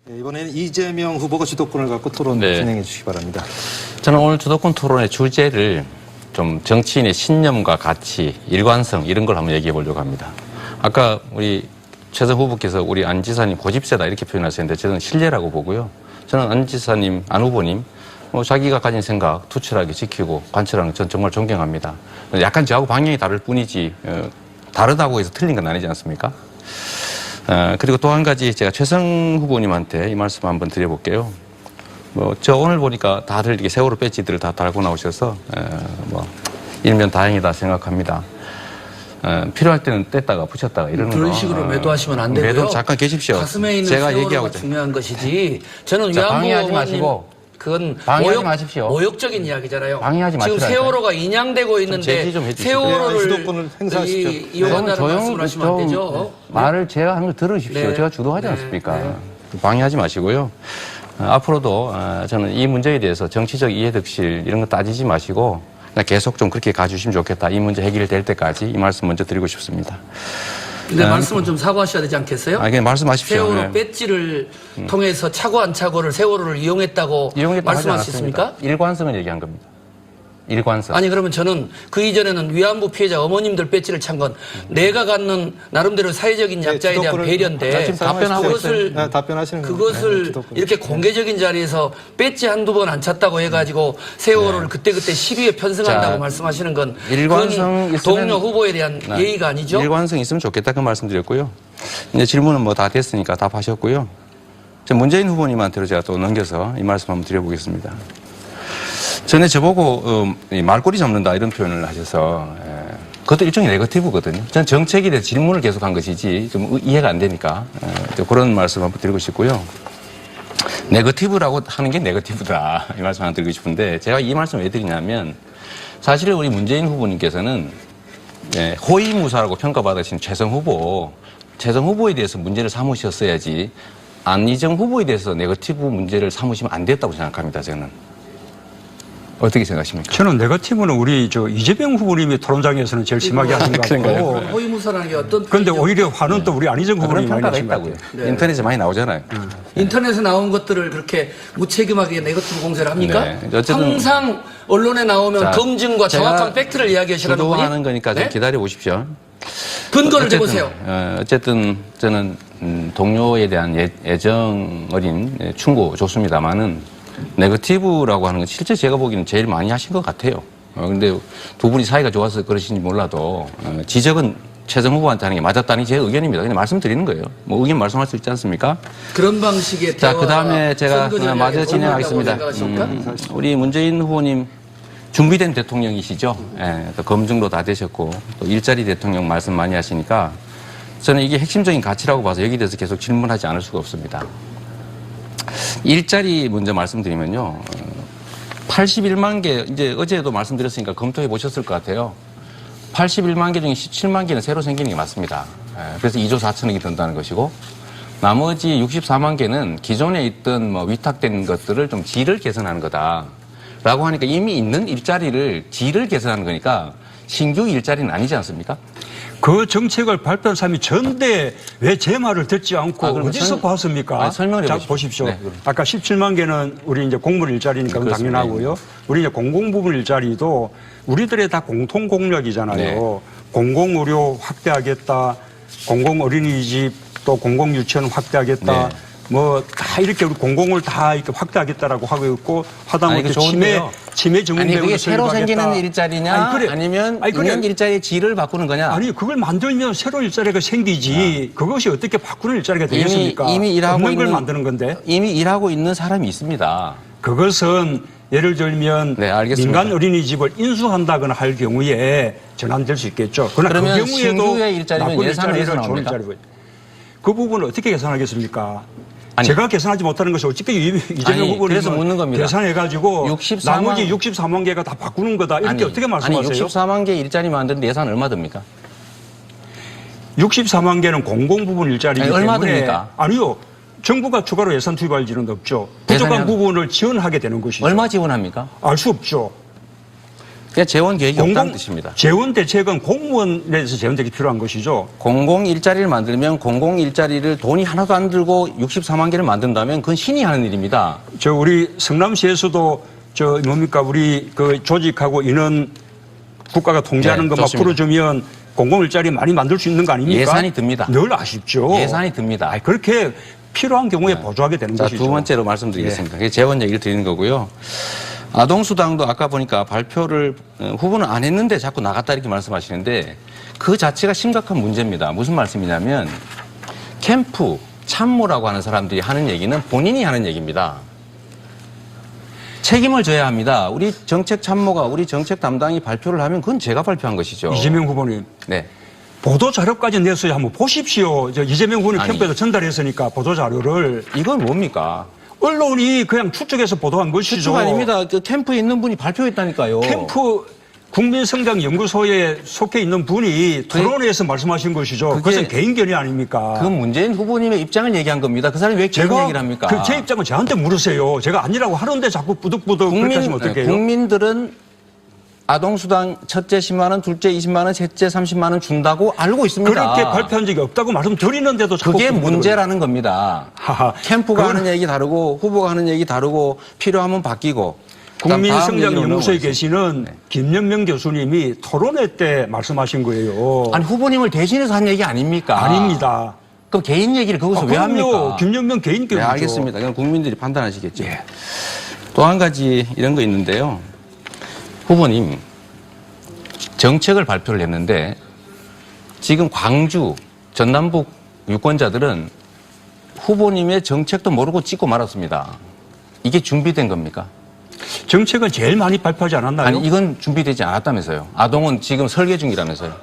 네, 이번에는 이재명 후보가 주도권을 갖고 토론 진행해 주시기 바랍니다. 저는 오늘 주도권 토론의 주제를 좀 정치인의 신념과 가치, 일관성 이런 걸 한번 얘기해 보려고 합니다. 아까 우리 최선 후보께서 우리 안 지사님 고집세다 이렇게 표현하셨는데 저는 신뢰라고 보고요. 저는 안 지사님, 안 후보님 자기가 가진 생각 투철하게 지키고 관철하는 건 전 정말 존경합니다. 약간 저하고 방향이 다를 뿐이지 다르다고 해서 틀린 건 아니지 않습니까? 그리고 또 한 가지 제가 최성 후보님한테 이 말씀 한번 드려볼게요. 저 오늘 보니까 다들 이렇게 세월호 배지들을 다 달고 나오셔서 일면 다행이다 생각합니다. 필요할 때는 뗐다가 붙였다가 이러는 거. 그런 식으로 매도하시면 안 되고요. 매도 잠깐 계십시오. 가슴에 있는 제가 세월호가 얘기하고 중요한 것이지. 저는 위안부 방해하지 의원님 마시고. 그건 방해하지 마십시오. 모욕적인 이야기잖아요. 방해하지 지금 마시라니까요. 세월호가 인양되고 있는데 네, 주도권을 행사하십시오. 이용한다는 말씀하시면 안 되죠. 말을 제가 하는 걸 들으십시오. 네. 제가 주도하지 네. 않습니까? 네. 방해하지 마시고요. 앞으로도 저는 이 문제에 대해서 정치적 이해득실 이런 거 따지지 마시고 그냥 계속 좀 그렇게 가주시면 좋겠다. 이 문제 해결될 때까지 이 말씀 먼저 드리고 싶습니다. 근데 말씀은 좀 사과하셔야 되지 않겠어요? 그냥 말씀하십시오. 세월호 네. 배지를 통해서 차고 안 차고를 세월호를 이용했다고 말씀하셨습니까? 일관성을 얘기한 겁니다. 일관성. 아니 그러면 저는 그 이전에는 위안부 피해자 어머님들 배지를 찬 건 내가 갖는 나름대로 사회적인 약자에 대한 배려인데 그것을 이렇게 공개적인 자리에서 배지 한두 번 안 찼다고 해가지고 세월호를 그때그때 시비에 편승한다고 말씀하시는 건 그건 동료 후보에 대한 예의가 아니죠? 일관성 있으면 좋겠다 그 말씀드렸고요. 이제 질문은 뭐 다 됐으니까 답하셨고요. 문재인 후보님한테로 제가 또 넘겨서 이 말씀 한번 드려보겠습니다. 전에 저보고 말꼬리 잡는다 이런 표현을 하셔서 그것도 일종의 네거티브거든요. 저는 정책에 대해서 질문을 계속한 것이지 좀 이해가 안 되니까 그런 말씀 한번 드리고 싶고요. 네거티브라고 하는 게 네거티브다 이 말씀 하나 드리고 싶은데 제가 이 말씀 왜 드리냐면 사실 우리 문재인 후보님께서는 호위무사라고 평가받으신 최성 후보에 대해서 문제를 삼으셨어야지 안희정 후보에 대해서 네거티브 문제를 삼으시면 안 됐다고 생각합니다. 저는. 어떻게 생각하십니까? 저는 네거티브는 우리 이재명 후보님이 토론장에서는 제일 심하게 하신 것 같고. 호위무사라는 게 어떤? 그런데 오히려 화는 또 우리 안희정 후보님이 많이 하신 것 같아요. 네. 인터넷에 많이 나오잖아요. 인터넷에 나온 것들을 그렇게 무책임하게 네거티브 공세를 합니까? 네. 어쨌든 항상 언론에 나오면 검증과 정확한 팩트를 이야기하시라는 거니? 주도하는 거니까 좀 기다려 보십시오. 근거를 대보세요. 어쨌든 저는 동료에 대한 애정 어린 충고 좋습니다만은 네거티브라고 하는 건 실제 제가 보기에는 제일 많이 하신 것 같아요. 그런데 두 분이 사이가 좋아서 그러신지 몰라도 지적은 최성 후보한테 하는 게 맞았다는 게 제 의견입니다. 그냥 말씀드리는 거예요. 뭐 의견 말씀할 수 있지 않습니까? 그런 방식의 자, 그 다음에 제가 마저 진행하겠습니다. 우리 문재인 후보님 준비된 대통령이시죠. 또 검증도 다 되셨고 또 일자리 대통령 말씀 많이 하시니까 저는 이게 핵심적인 가치라고 봐서 여기에 대해서 계속 질문하지 않을 수가 없습니다. 일자리 먼저 말씀드리면요. 81만 개, 이제 어제도 말씀드렸으니까 검토해 보셨을 것 같아요. 81만 개 중에 17만 개는 새로 생기는 게 맞습니다. 그래서 2조 4천억이 든다는 것이고, 나머지 64만 개는 기존에 있던 위탁된 것들을 좀 질을 개선하는 거다. 라고 하니까 이미 있는 일자리를 질을 개선하는 거니까 신규 일자리는 아니지 않습니까? 그 정책을 발표한 사람이 전대 왜 제 말을 듣지 않고 어디서 봤습니까? 설명해 자, 보십시오. 아까 17만 개는 우리 이제 공무원 일자리니까 당연하고요. 우리 이제 공공부문 일자리도 우리들의 다 공통 공약이잖아요. 공공의료 확대하겠다, 공공어린이집 또 공공유치원 확대하겠다. 뭐 다 이렇게 우리 공공을 다 이렇게 확대하겠다라고 하고 있고 하다못해 치매 전문병원을 그게 새로 생기는 일자리냐 아니면 있는 일자리의 질을 바꾸는 거냐? 아니 그걸 만들면 새로 일자리가 생기지 그것이 어떻게 바꾸는 일자리가 되겠습니까? 이미 일하고 없는 있는 걸 만드는 건데. 이미 일하고 있는 사람이 있습니다. 그것은 예를 들면 민간 어린이집을 인수한다거나 할 경우에 전환될 수 있겠죠. 그러면 그 경우에도 신규의 일자리면 예산을 해서 나옵니까? 그 부분을 어떻게 계산하겠습니까? 제가 계산하지 못하는 것이 어떻게 이재명 후보는 그래서 묻는 겁니다. 계산해가지고 나머지 64만 개가 다 바꾸는 거다 이렇게 어떻게 말씀하세요? 아니 64만 개 일자리 만드는데 예산 얼마 듭니까? 64만 개는 공공부문 일자리이기 때문에 얼마 듭니까? 아니요. 정부가 추가로 예산 투입할 일은 없죠. 부족한 부분을 지원하게 되는 것이죠. 얼마 지원합니까? 알 수 없죠. 그냥 재원 계획이 없다는 뜻입니다. 재원 대책은 공무원에서 재원 대책이 필요한 것이죠. 공공 일자리를 만들면 공공 일자리를 돈이 하나도 안 들고 64만 개를 만든다면 그건 신이 하는 일입니다. 우리 성남시에서도 뭡니까 우리 그 조직하고 인원 국가가 통제하는 것만 풀어주면 공공 일자리 많이 만들 수 있는 거 아닙니까? 예산이 듭니다. 늘 아쉽죠. 예산이 듭니다. 그렇게 필요한 경우에 보조하게 되는 것이죠. 두 번째로 말씀드리겠습니다. 그게 재원 얘기를 드리는 거고요. 아동수당도 아까 보니까 발표를 후보는 안 했는데 자꾸 나갔다 이렇게 말씀하시는데 그 자체가 심각한 문제입니다. 무슨 말씀이냐면 캠프, 참모라고 하는 사람들이 하는 얘기는 본인이 하는 얘기입니다. 책임을 져야 합니다. 우리 정책 참모가 우리 정책 담당이 발표를 하면 그건 제가 발표한 것이죠. 이재명 후보님. 네. 보도 자료까지 냈어요. 한번 보십시오. 이재명 후보님 캠프에서 전달했으니까 보도 자료를. 이건 뭡니까? 언론이 그냥 추측해서 보도한 것이죠. 추측 아닙니다. 그 캠프에 있는 분이 발표했다니까요. 캠프 국민성장연구소에 속해 있는 분이 토론회에서 말씀하신 것이죠. 그것은 개인견이 아닙니까? 그 문재인 후보님의 입장을 얘기한 겁니다. 그 사람이 왜 개인 얘기를 합니까? 제 입장은 저한테 물으세요. 제가 아니라고 하는데 자꾸 부득부득 그렇게 하시면 어떡해요? 국민들은 아동수당 첫째 10만 원, 둘째 20만 원, 셋째 30만 원 준다고 알고 있습니다. 그렇게 발표한 적이 없다고 말씀드리는데도 자꾸 그게 문제라는 겁니다. 캠프가 하는 얘기 다르고 후보가 하는 얘기 다르고 필요하면 바뀌고. 국민성장연구소에 계시는 김연명 교수님이 토론회 때 말씀하신 거예요. 아니 후보님을 대신해서 한 얘기 아닙니까? 아닙니다. 그럼 개인 얘기를 거기서 왜 합니까? 김연명 개인 교수죠. 네, 알겠습니다. 그건 국민들이 판단하시겠죠. 예. 또 한 가지 이런 거 있는데요. 후보님 정책을 발표를 했는데 지금 광주, 전남북 유권자들은 후보님의 정책도 모르고 찍고 말았습니다. 이게 준비된 겁니까? 정책은 제일 많이 발표하지 않았나요? 아니 이건 준비되지 않았다면서요. 아동은 지금 설계 중이라면서요.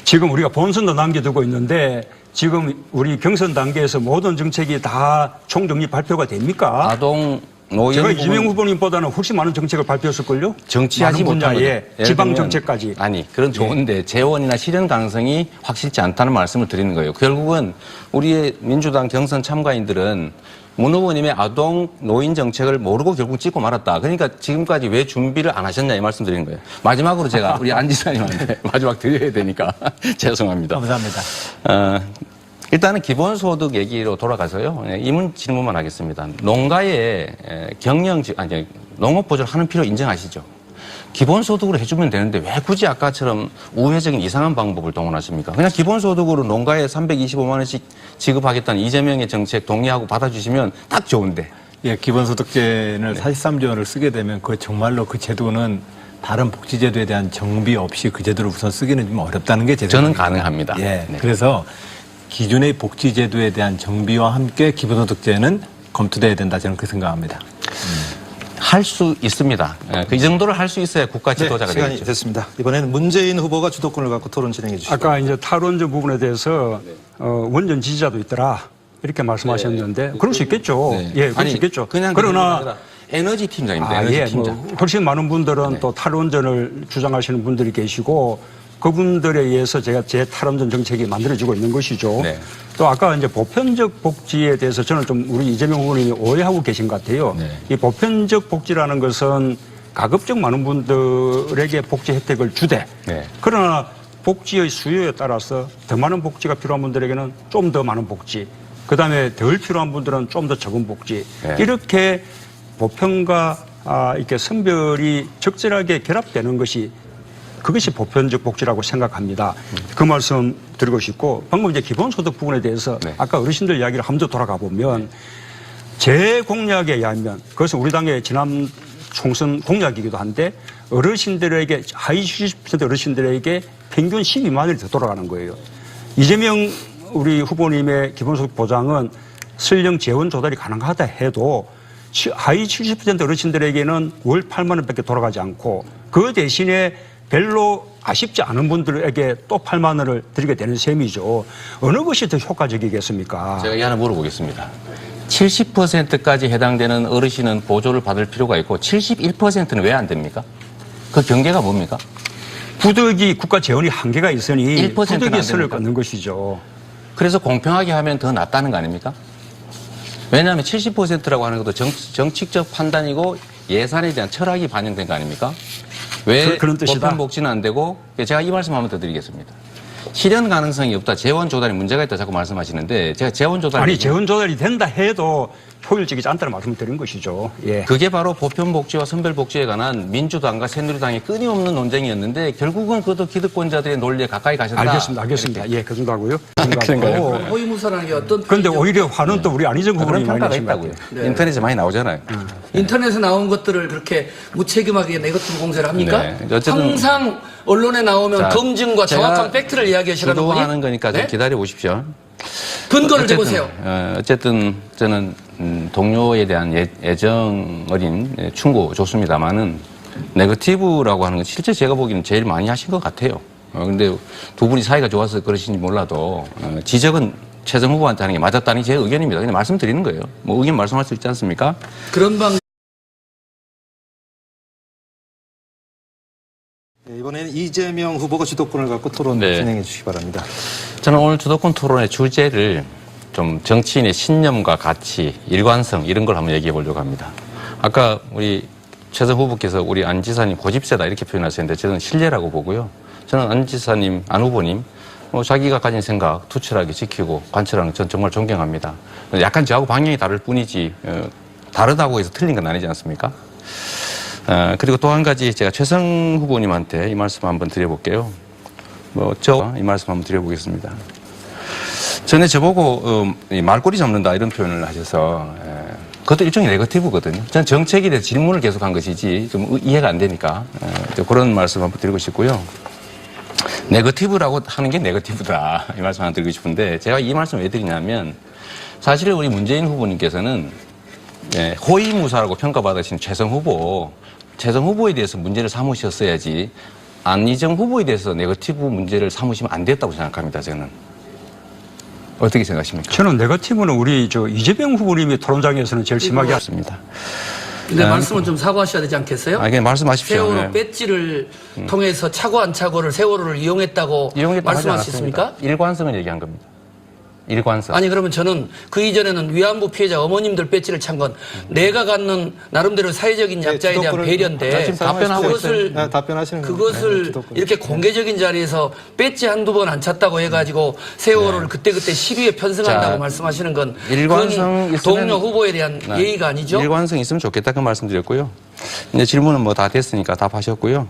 지금 우리가 본선도 남겨두고 있는데 지금 우리 경선 단계에서 모든 정책이 다 총정리 발표가 됩니까? 아동 노인 제가 이재명 후보님보다는 훨씬 많은 정책을 발표했을걸요? 정치하지 못한 분야에 지방 정책까지. 아니 그런 좋은데 재원이나 실현 가능성이 확실치 않다는 말씀을 드리는 거예요. 결국은 우리의 민주당 경선 참가인들은 문 후보님의 아동 노인 정책을 모르고 결국 찍고 말았다. 그러니까 지금까지 왜 준비를 안 하셨냐 이 말씀 드리는 거예요. 마지막으로 제가 우리 안 지사님한테 마지막 드려야 되니까 죄송합니다. 감사합니다. 일단은 기본소득 얘기로 돌아가서요. 질문만 하겠습니다. 농가에 농업 보조를 하는 필요 인정하시죠? 기본소득으로 해주면 되는데 왜 굳이 아까처럼 우회적인 이상한 방법을 동원하십니까? 그냥 기본소득으로 농가에 325만 원씩 지급하겠다는 이재명의 정책 동의하고 받아주시면 딱 좋은데. 예, 기본소득제는 43조 원을 쓰게 되면 그 정말로 그 제도는 다른 복지제도에 대한 정비 없이 그 제도를 우선 쓰기는 좀 어렵다는 게 제 저는 생각입니다. 가능합니다. 예, 네. 그래서 기존의 복지제도에 대한 정비와 함께 기본소득제는 검토돼야 된다 저는 그렇게 생각합니다. 할 수 있습니다. 이 정도를 할 수 있어야 국가 지도자가 시간이 되겠죠. 됐습니다. 이번에는 문재인 후보가 주도권을 갖고 토론 진행해 주시죠. 아까 이제 탈원전 부분에 대해서 원전 지지자도 있더라 이렇게 말씀하셨는데 그럴 수 있겠죠. 네. 예, 그럴 수 있겠죠. 그러나 에너지 팀장입니다. 에너지 팀장. 훨씬 많은 분들은 또 탈원전을 주장하시는 분들이 계시고 그분들에 의해서 제가 제 탈원전 정책이 만들어지고 있는 것이죠. 네. 또 아까 이제 보편적 복지에 대해서 저는 좀 우리 이재명 후보님이 오해하고 계신 것 같아요. 네. 이 보편적 복지라는 것은 가급적 많은 분들에게 복지 혜택을 주되 네. 그러나 복지의 수요에 따라서 더 많은 복지가 필요한 분들에게는 좀 더 많은 복지 그다음에 덜 필요한 분들은 좀 더 적은 복지 네. 이렇게 보편과 이렇게 선별이 적절하게 결합되는 것이 그것이 보편적 복지라고 생각합니다. 그 말씀 드리고 싶고 방금 이제 기본소득 부분에 대해서 네. 아까 어르신들 이야기를 한 번 더 돌아가 보면 제 공약에 의하면 그것은 우리 당의 지난 총선 공약이기도 한데 어르신들에게 하위 70% 어르신들에게 평균 12만 원이 더 돌아가는 거예요. 이재명 우리 후보님의 기본소득 보장은 설령 재원 조달이 가능하다 해도 하위 70% 어르신들에게는 월 8만 원밖에 돌아가지 않고 그 대신에 별로 아쉽지 않은 분들에게 또 8만 원을 드리게 되는 셈이죠. 어느 것이 더 효과적이겠습니까? 제가 이 하나 물어보겠습니다. 70%까지 해당되는 어르신은 보조를 받을 필요가 있고 71%는 왜 안 됩니까? 그 경계가 뭡니까? 부득이 국가 재원이 한계가 있으니 1%는 안 부득이 선을 됩니까? 걷는 것이죠. 그래서 공평하게 하면 더 낫다는 거 아닙니까? 왜냐하면 70%라고 하는 것도 정치적 판단이고 예산에 대한 철학이 반영된 거 아닙니까? 왜 그런 뜻이다. 보편 복지는 안 되고 제가 이 말씀 한번 더 드리겠습니다. 실현 가능성이 없다. 재원 조달에 문제가 있다 자꾸 말씀하시는데 제가 재원 조달 아니 재원 조달이 된다 해도 효율적이지 않다는 말씀을 드린 것이죠. 예. 그게 바로 보편복지와 선별복지에 관한 민주당과 새누리당의 끊임없는 논쟁이었는데 결국은 그것도 기득권자들의 논리에 가까이 가셨다. 알겠습니다. 예, 그 정도 하고요. 그런가요? 허위무사라는 게 어떤 그런데 표현이죠? 오히려 화는 또 우리 안희정 그런 후보님이 많이 평가가 내신 것 있다고요. 같아요. 네. 인터넷에 많이 나오잖아요. 인터넷에 나온 것들을 그렇게 무책임하게 네거티브 공세를 합니까? 네. 어쨌든 항상 언론에 나오면 자, 검증과 제가 정확한 팩트를 이야기하시라는 분이 주도하는 거니까 좀 네? 기다려 보십시오. 근거를 어쨌든, 대보세요. 어쨌든 저는 동료에 대한 애정 어린 충고 좋습니다만은 네거티브라고 하는 건 실제 제가 보기에는 제일 많이 하신 것 같아요. 근데 두 분이 사이가 좋아서 그러신지 몰라도 지적은 최정 후보한테 하는 게 맞았다는 게 제 의견입니다. 그냥 말씀드리는 거예요. 뭐 의견 말씀할 수 있지 않습니까? 그런 방 네, 이번에는 이재명 후보가 주도권을 갖고 토론 네. 진행해 주시기 바랍니다. 저는 오늘 주도권 토론의 주제를 좀 정치인의 신념과 가치, 일관성 이런 걸 한번 얘기해 보려고 합니다. 아까 우리 최정 후보께서 우리 안 지사님 고집세다 이렇게 표현하셨는데 저는 신뢰라고 보고요. 저는 안 지사님, 안 후보님 자기가 가진 생각 투철하게 지키고 관철하는 건 전 정말 존경합니다. 약간 저하고 방향이 다를 뿐이지 다르다고 해서 틀린 건 아니지 않습니까? 그리고 또 한 가지 제가 최성 후보님한테 이 말씀 한번 드려볼게요. 이 말씀 한번 드려보겠습니다. 전에 저보고 말꼬리 잡는다 이런 표현을 하셔서 그것도 일종의 네거티브거든요. 저는 정책에 대해서 질문을 계속한 것이지 좀 이해가 안 되니까 그런 말씀 한번 드리고 싶고요. 네거티브라고 하는 게 네거티브다 이 말씀 하나 드리고 싶은데 제가 이 말씀 왜 드리냐면 사실 우리 문재인 후보님께서는 호위무사라고 평가받으신 최정 후보에 대해서 문제를 삼으셨어야지 안희정 후보에 대해서 네거티브 문제를 삼으시면 안 됐다고 생각합니다. 저는. 어떻게 생각하십니까? 저는 네거티브는 우리 이재명 후보님이 토론장에서는 제일 심하게 맞습니다. 근데 말씀은 좀 사과하셔야 되지 않겠어요? 그냥 말씀하십시오. 세월호 네. 배지를 통해서 차고 안 차고를 세월호를 이용했다고 말씀하셨습니까? 일관성을 얘기한 겁니다. 일관성. 아니 그러면 저는 그 이전에는 위안부 피해자 어머님들 배지를 찬 건 내가 갖는 나름대로 사회적인 약자에 대한 배려인데 지금 답변하고 그것을 네, 답변하시는 그것을 이렇게 공개적인 자리에서 배지 한두 번 안 찼다고 해가지고 세월호를 그때그때 시비에 편승한다고 자, 말씀하시는 건 일관성 그건 있으면- 동료 후보에 대한 예의가 아니죠? 일관성 있으면 좋겠다 그 말씀드렸고요. 이제 질문은 뭐 다 됐으니까 답하셨고요.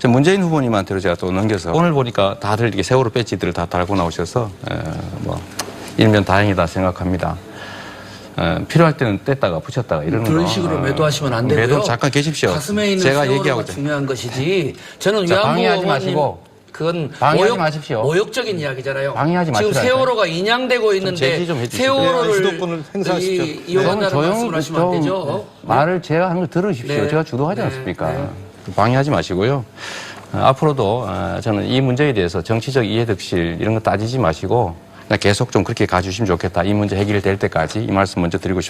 문재인 후보님한테로 제가 또 넘겨서 오늘 보니까 다들 이렇게 세월호 배지들을 다 달고 나오셔서 일면 다행이다 생각합니다. 필요할 때는 뗐다가 붙였다가 이러는 거. 그런 식으로 매도하시면 안 되고요. 매도 잠깐 계십시오. 가슴에 있는 제가 세월호가 얘기하고 중요한 것이지. 저는 자, 위안부 방해하지 어머님 마시고. 그건 방해하지 마십시오. 모욕적인 이야기잖아요. 방해하지 지금 마시라니까요. 세월호가 인양되고 있는데 제지 좀 해주시고요. 세월호를 주도권을 행사하십시오. 이용한다는 말씀을 하시면 안 되죠. 말을 제가 하는 걸 들으십시오. 네. 제가 주도하지 네. 않습니까? 방해하지 마시고요. 앞으로도 저는 이 문제에 대해서 정치적 이해득실 이런 거 따지지 마시고 그냥 계속 좀 그렇게 가주시면 좋겠다. 이 문제 해결될 때까지 이 말씀 먼저 드리고 싶습니다.